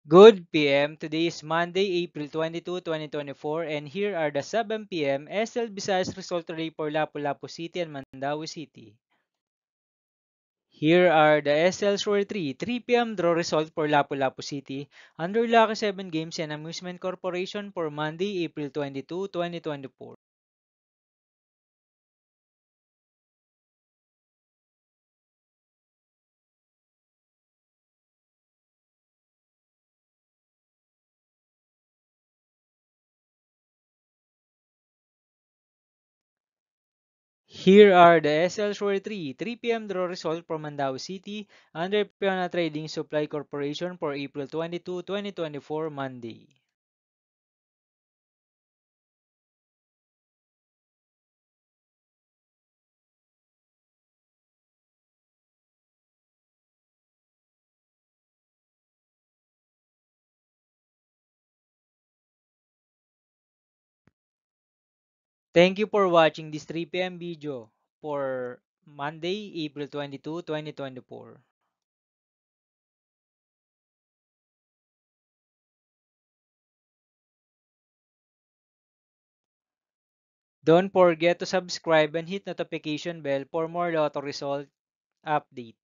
Good PM. Today is Monday, April 22, 2024, and here are the 7 p.m. SL Visayas result today for Lapu-Lapu City and Mandawi City. Here are the SL Shore 3 p.m. draw result for Lapu-Lapu City under Lucky 7 Games and Amusement Corporation for Monday, April 22, 2024. Here are the SL Shore 3 p.m. draw result for Mandawi City under Piona Trading Supply Corporation for April 22, 2024, Monday. Thank you for watching this 3 p.m. video for Monday, April 22, 2024. Don't forget to subscribe and hit notification bell for more lotto result update.